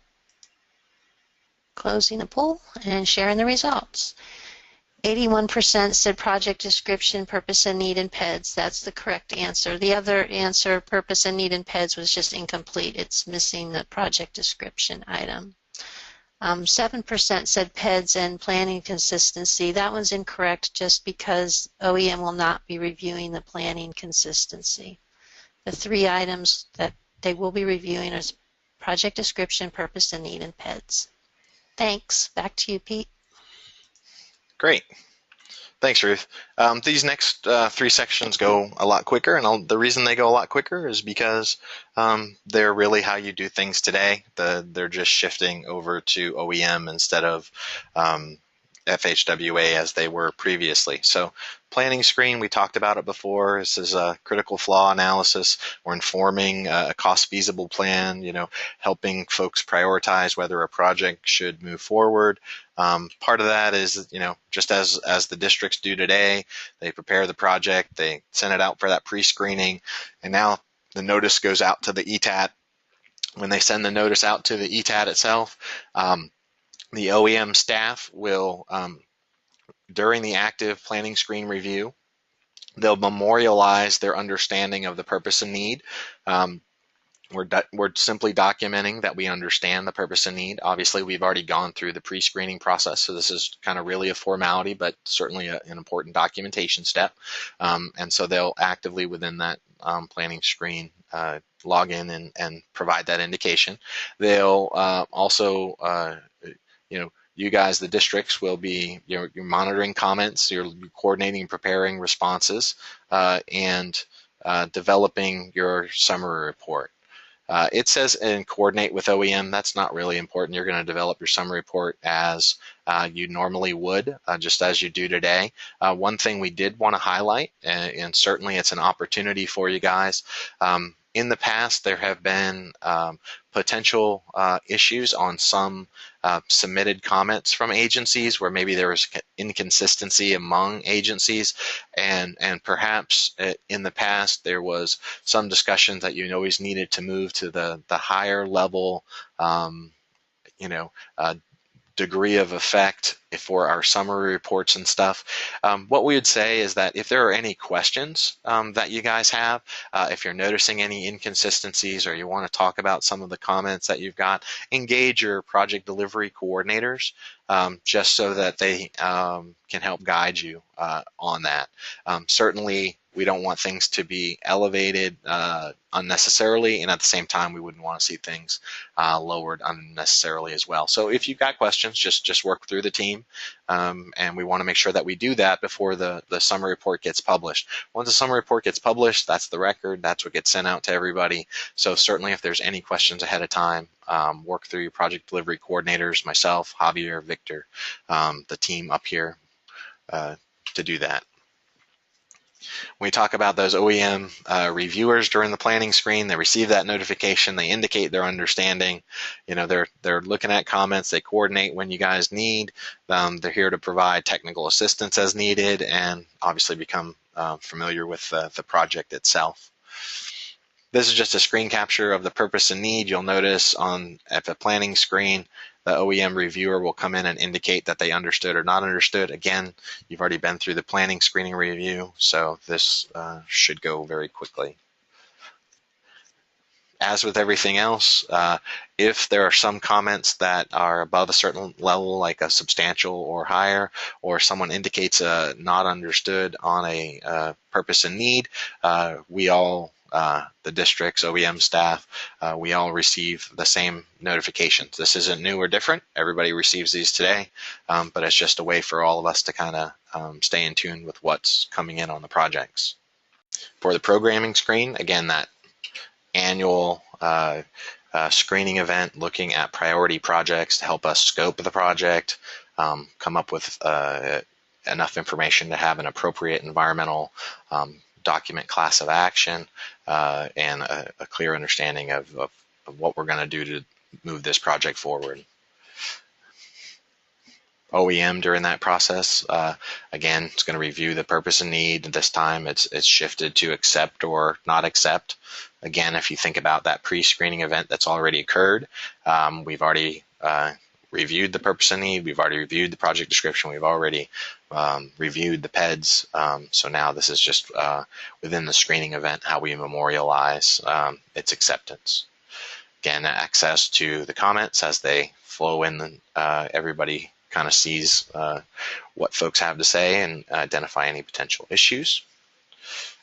Closing the poll and sharing the results. 81% said project description, purpose and need, and PEDs. That's the correct answer. The other answer, purpose and need and PEDs, was just incomplete. It's missing the project description item. 7% said PEDs and planning consistency. That one's incorrect just because OEM will not be reviewing the planning consistency. The three items that they will be reviewing are project description, purpose and need, and PEDs. Thanks. Back to you, Pete. Great. Thanks, Ruth. These next three sections go a lot quicker, and the reason they go a lot quicker is because they're really how you do things today. They're just shifting over to OEM instead of FHWA as they were previously. So planning screen, we talked about it before. This is a critical flaw analysis. We're informing a cost feasible plan, helping folks prioritize whether a project should move forward. Part of that is, just as the districts do today, they prepare the project, they send it out for that pre-screening, and now the notice goes out to the ETAT. When they send the notice out to the ETAT itself, the OEM staff will, during the active planning screen review, they'll memorialize their understanding of the purpose and need. We're simply documenting that we understand the purpose and need. Obviously, we've already gone through the pre-screening process, so this is kind of really a formality, but certainly an important documentation step. And so they'll actively, within that planning screen, log in and provide that indication. They'll also, you guys, the districts, will be you're monitoring comments, you're coordinating, preparing responses, and developing your summary report. It says and coordinate with OEM. That's not really important. You're going to develop your summary report as you normally would, just as you do today. One thing we did want to highlight, and certainly it's an opportunity for you guys, in the past there have been potential issues on some submitted comments from agencies where maybe there was inconsistency among agencies, and perhaps in the past there was some discussion that you always needed to move to the higher level, you know, degree of effect for our summary reports and stuff. What we would say is that if there are any questions that you guys have, if you're noticing any inconsistencies or you want to talk about some of the comments that you've got, engage your project delivery coordinators just so that they can help guide you on that. Certainly, we don't want things to be elevated unnecessarily, and at the same time, we wouldn't want to see things lowered unnecessarily as well. So if you've got questions, just work through the team, and we want to make sure that we do that before the summary report gets published. Once the summary report gets published, that's the record. That's what gets sent out to everybody. So certainly if there's any questions ahead of time, work through your project delivery coordinators, myself, Javier, Victor, the team up here to do that. When we talk about those OEM reviewers during the planning screen, they receive that notification, they indicate their understanding. You know, they're looking at comments, they coordinate when you guys need. They're here to provide technical assistance as needed, and obviously become familiar with the project itself. This is just a screen capture of the purpose and need. You'll notice at the planning screen, the OEM reviewer will come in and indicate that they understood or not understood. Again, you've already been through the planning screening review, so this should go very quickly. As with everything else, if there are some comments that are above a certain level, like a substantial or higher, or someone indicates not understood on a purpose and need, we all, the district's OEM staff, we all receive the same notifications. This isn't new or different. Everybody receives these today, but it's just a way for all of us to kind of stay in tune with what's coming in on the projects. For the programming screen, again, that annual screening event looking at priority projects to help us scope the project, come up with enough information to have an appropriate environmental document class of action, and a clear understanding of what we're going to do to move this project forward. OEM during that process, again, it's going to review the purpose and need. This time it's shifted to accept or not accept. Again, if you think about that pre-screening event that's already occurred, we've already reviewed the purpose and need, we've already reviewed the project description, we've already reviewed the PEDs, so now this is just within the screening event how we memorialize its acceptance. Again, access to the comments as they flow in, everybody kind of sees what folks have to say and identify any potential issues.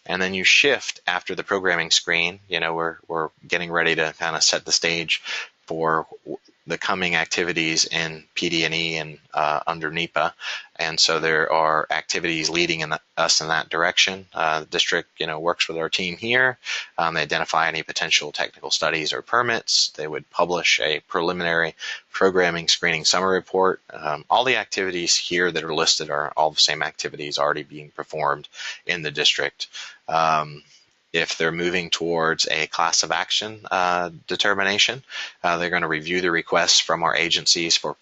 And then you shift after the programming screen. You know, we're getting ready to kind of set the stage for the coming activities in PD&E and under NEPA, and so there are activities leading us in that direction. The district, you know, works with our team here. They identify any potential technical studies or permits. They would publish a preliminary programming screening summary report. All the activities here that are listed are all the same activities already being performed in the district. If they're moving towards a class of action determination, they're going to review the requests from our agencies for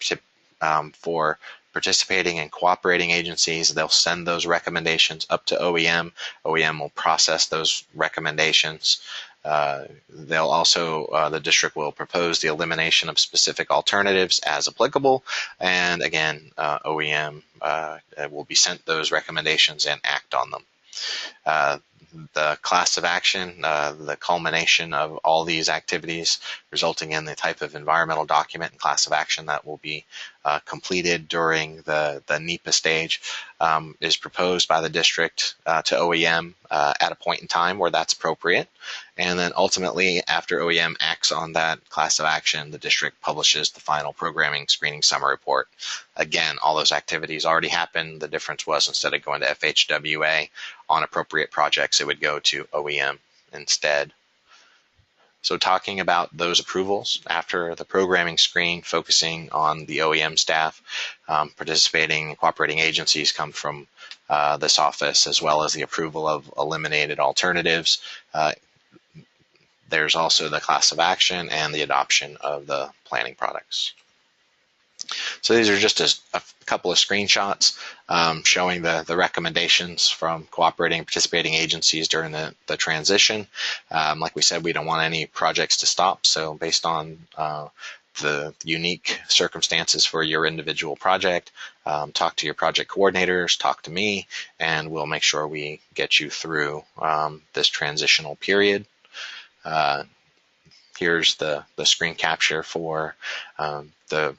participating and cooperating agencies. They'll send those recommendations up to OEM. OEM will process those recommendations. They'll also, the district will propose the elimination of specific alternatives as applicable. And again, OEM will be sent those recommendations and act on them. The class of action, the culmination of all these activities resulting in the type of environmental document and class of action that will be completed during the NEPA stage, is proposed by the district to OEM at a point in time where that's appropriate. And then ultimately, after OEM acts on that class of action, the district publishes the final programming screening summary report. Again, all those activities already happened. The difference was instead of going to FHWA on appropriate projects, it would go to OEM instead. So talking about those approvals after the programming screen, focusing on the OEM staff, participating and cooperating agencies come from this office, as well as the approval of eliminated alternatives. There's also the class of action and the adoption of the planning products. So these are just a couple of screenshots showing the recommendations from cooperating and participating agencies during the transition. Like we said, we don't want any projects to stop. So based on the unique circumstances for your individual project, talk to your project coordinators, talk to me, and we'll make sure we get you through this transitional period. Here's the screen capture for the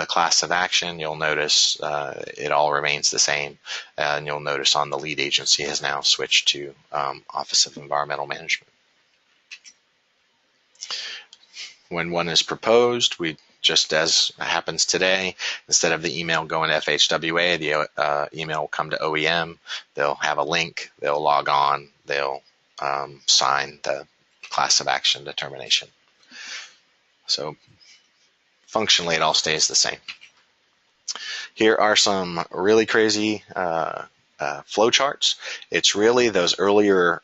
class of action. You'll notice it all remains the same, and you'll notice on the lead agency has now switched to Office of Environmental Management. When one is proposed, we just as happens today, instead of the email going to FHWA, the email will come to OEM. They'll have a link, they'll log on, they'll sign the class of action determination. So functionally, it all stays the same. Here are some really crazy flow charts. It's really those earlier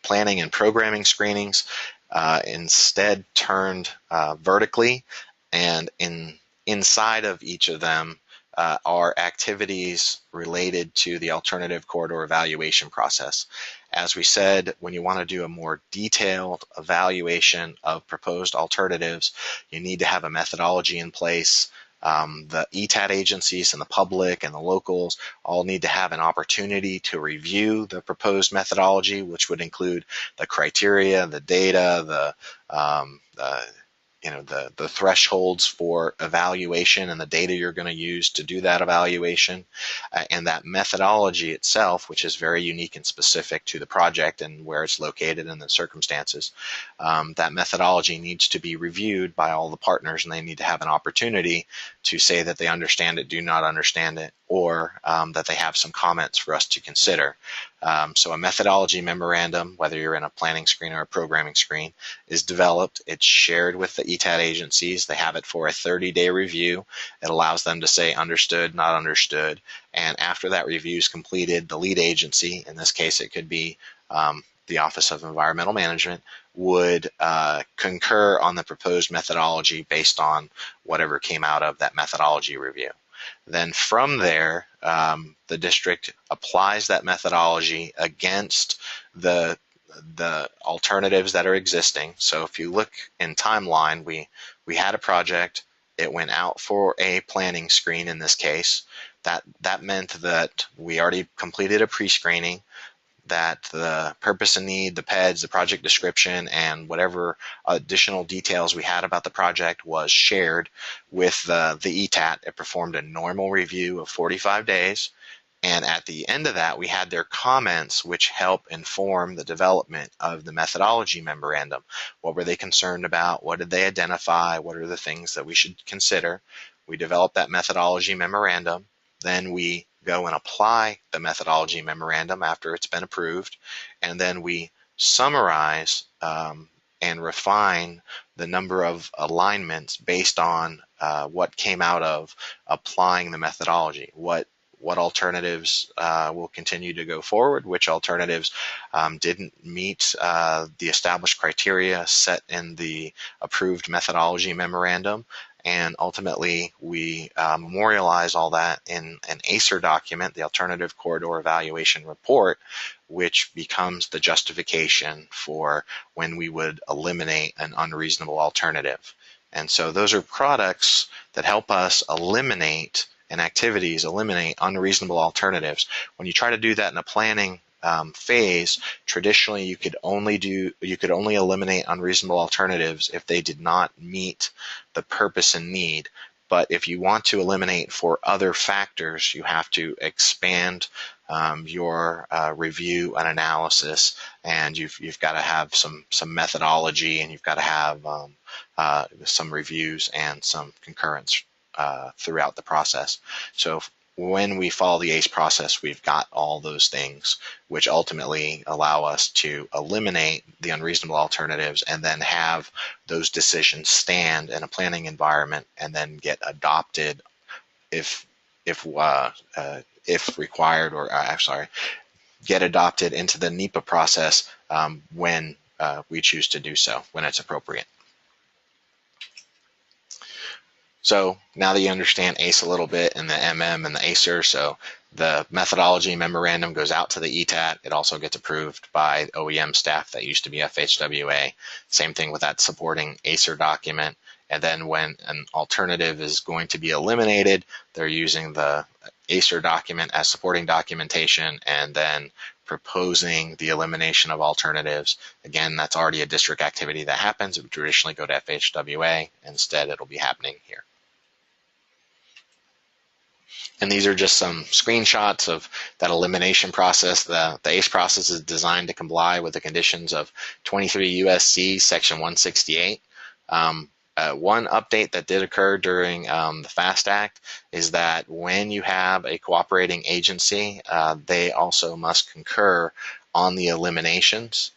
planning and programming screenings instead turned vertically, and inside of each of them are activities related to the alternative corridor evaluation process. As we said, when you want to do a more detailed evaluation of proposed alternatives, you need to have a methodology in place. The ETAT agencies and the public and the locals all need to have an opportunity to review the proposed methodology, which would include the criteria, the data, the thresholds for evaluation and the data you're going to use to do that evaluation, and that methodology itself, which is very unique and specific to the project and where it's located and the circumstances. That methodology needs to be reviewed by all the partners, and they need to have an opportunity to say that they understand it, do not understand it, or that they have some comments for us to consider. So a methodology memorandum, whether you're in a planning screen or a programming screen, is developed. It's shared with the ETAT agencies. They have it for a 30-day review. It allows them to say understood, not understood. And after that review is completed, the lead agency, in this case it could be the Office of Environmental Management, would concur on the proposed methodology based on whatever came out of that methodology review. Then from there, the district applies that methodology against the alternatives that are existing. So if you look in timeline, we had a project, it went out for a planning screen in this case. That meant that we already completed a pre-screening, that the purpose and need, the PEDs, the project description, and whatever additional details we had about the project was shared with the ETAT. It performed a normal review of 45 days. And at the end of that, we had their comments, which help inform the development of the methodology memorandum. What were they concerned about? What did they identify? What are the things that we should consider? We developed that methodology memorandum. Then we go and apply the methodology memorandum after it's been approved. And then we summarize and refine the number of alignments based on what came out of applying the methodology. What alternatives will continue to go forward, which alternatives didn't meet the established criteria set in the approved methodology memorandum. And ultimately, we memorialize all that in an ACER document, the Alternative Corridor Evaluation Report, which becomes the justification for when we would eliminate an unreasonable alternative. And so those are products that help us eliminate, and activities eliminate, unreasonable alternatives. When you try to do that in a planning phase, traditionally you could only eliminate unreasonable alternatives if they did not meet the purpose and need. But if you want to eliminate for other factors, you have to expand your review and analysis, and you've got to have some methodology, and you've got to have some reviews and some concurrence throughout the process. So when we follow the ACE process, we've got all those things, which ultimately allow us to eliminate the unreasonable alternatives and then have those decisions stand in a planning environment and then get adopted if required, or get adopted into the NEPA process when we choose to do so, when it's appropriate. So now that you understand ACE a little bit and the MM and the ACER, so the methodology memorandum goes out to the ETAT. It also gets approved by OEM staff that used to be FHWA. Same thing with that supporting ACER document. And then when an alternative is going to be eliminated, they're using the ACER document as supporting documentation and then proposing the elimination of alternatives. Again, that's already a district activity that happens. It would traditionally go to FHWA. Instead, it'll be happening here. And these are just some screenshots of that elimination process. The ACE process is designed to comply with the conditions of 23 U.S.C. Section 168. One update that did occur during the FAST Act is that when you have a cooperating agency, they also must concur on the eliminations.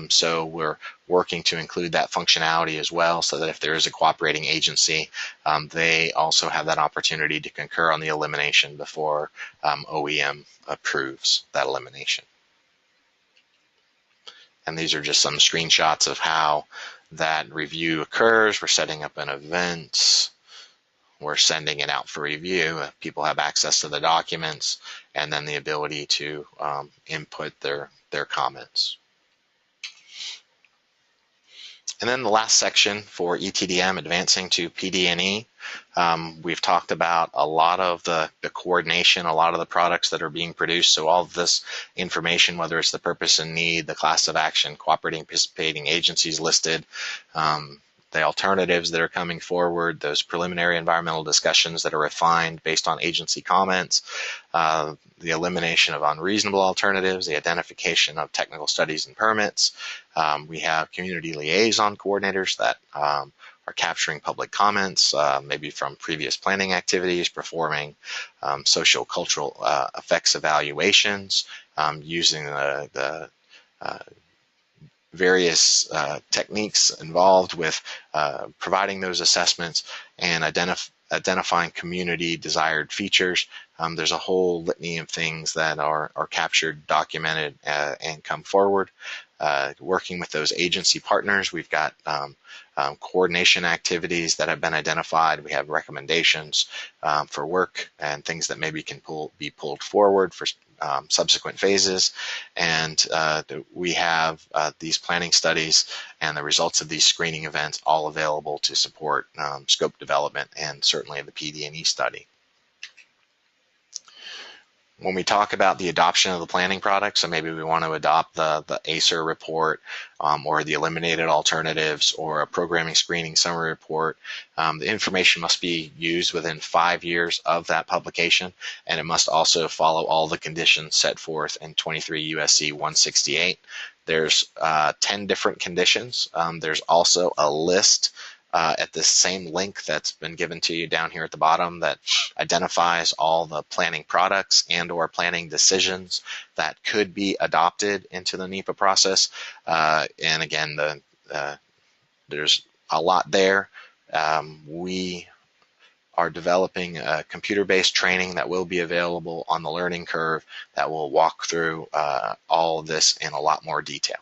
So we're working to include that functionality as well, so that if there is a cooperating agency, they also have that opportunity to concur on the elimination before OEM approves that elimination. And these are just some screenshots of how that review occurs. We're setting up an event. We're sending it out for review. People have access to the documents and then the ability to input their comments. And then the last section for ETDM, advancing to PD&E. We've talked about a lot of the coordination, a lot of the products that are being produced. So all of this information, whether it's the purpose and need, the class of action, cooperating, participating agencies listed, the alternatives that are coming forward, those preliminary environmental discussions that are refined based on agency comments, the elimination of unreasonable alternatives, the identification of technical studies and permits. We have community liaison coordinators that are capturing public comments, maybe from previous planning activities, performing social cultural effects evaluations, using the various techniques involved with providing those assessments and identifying community desired features. There's a whole litany of things that are captured, documented, and come forward. Working with those agency partners, we've got coordination activities that have been identified. We have recommendations for work and things that maybe can be pulled forward for subsequent phases. And we have these planning studies and the results of these screening events all available to support scope development and certainly the PD&E study. When we talk about the adoption of the planning product, so maybe we want to adopt the ACER report or the eliminated alternatives or a programming screening summary report, the information must be used within 5 years of that publication, and it must also follow all the conditions set forth in 23 U.S.C. 168. There's 10 different conditions. There's also a list at the same link that's been given to you down here at the bottom that identifies all the planning products and or planning decisions that could be adopted into the NEPA process. And again, there's a lot there. We are developing a computer-based training that will be available on the learning curve that will walk through all of this in a lot more detail.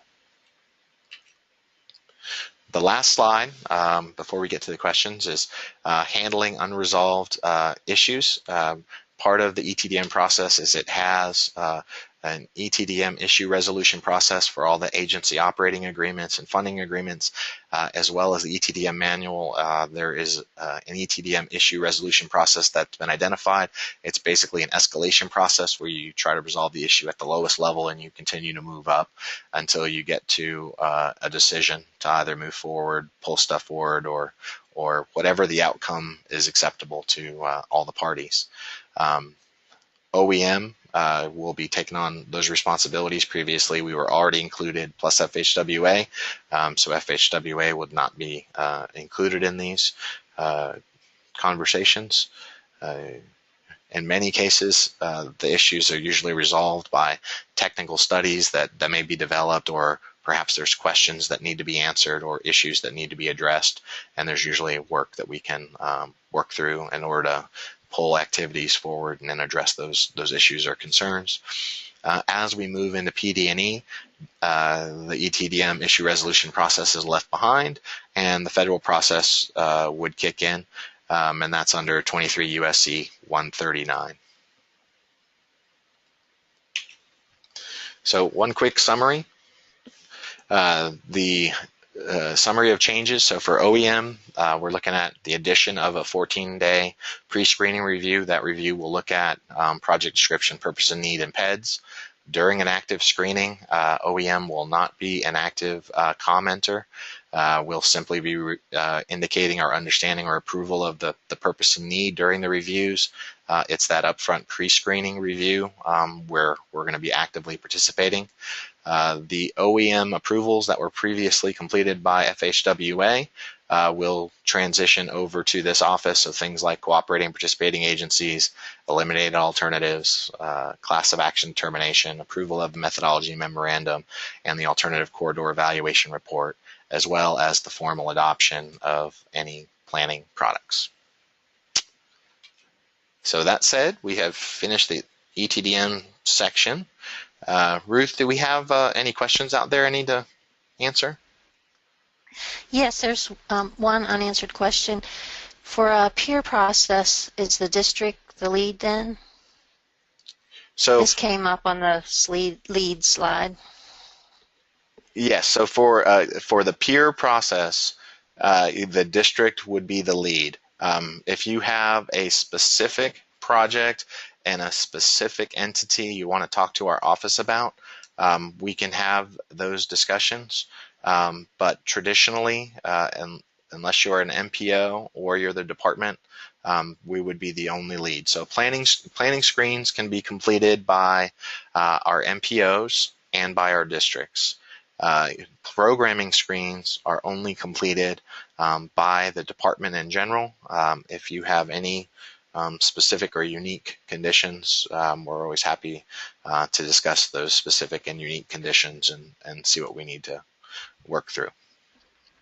The last slide before we get to the questions is handling unresolved issues. Part of the ETDM process is it has an ETDM issue resolution process for all the agency operating agreements and funding agreements, as well as the ETDM manual. There is an ETDM issue resolution process that's been identified. It's basically an escalation process where you try to resolve the issue at the lowest level and you continue to move up until you get to a decision to either move forward, pull stuff forward, or whatever the outcome is acceptable to all the parties. OEM will be taking on those responsibilities. Previously, we were already included plus FHWA, so FHWA would not be included in these conversations. In many cases, the issues are usually resolved by technical studies that may be developed, or perhaps there's questions that need to be answered or issues that need to be addressed, and there's usually work that we can work through in order to pull activities forward and then address those issues or concerns. As we move into PD&E, the ETDM issue resolution process is left behind, and the federal process would kick in. and that's under 23 USC 139. So one quick summary. The summary of changes. So for OEM, we're looking at the addition of a 14-day pre-screening review. That review will look at project description, purpose and need, and PEDs. During an active screening, OEM will not be an active commenter. We'll simply be indicating our understanding or approval of the purpose and need during the reviews. It's that upfront pre-screening review where we're going to be actively participating. The OEM approvals that were previously completed by FHWA will transition over to this office. So things like cooperating and participating agencies, eliminated alternatives, class of action termination, approval of the methodology memorandum, and the alternative corridor evaluation report, as well as the formal adoption of any planning products. So that said, we have finished the ETDM section. Ruth, do we have any questions out there I need to answer? Yes, there's one unanswered question. For a peer process, is the district the lead then? So this came up on the lead slide. Yes, so for the peer process, the district would be the lead. If you have a specific project and a specific entity you want to talk to our office about, we can have those discussions. But traditionally, unless you're an MPO or you're the department, we would be the only lead. So planning screens can be completed by our MPOs and by our districts. Programming screens are only completed by the department in general. If you have any specific or unique conditions, we're always happy to discuss those specific and unique conditions and see what we need to work through.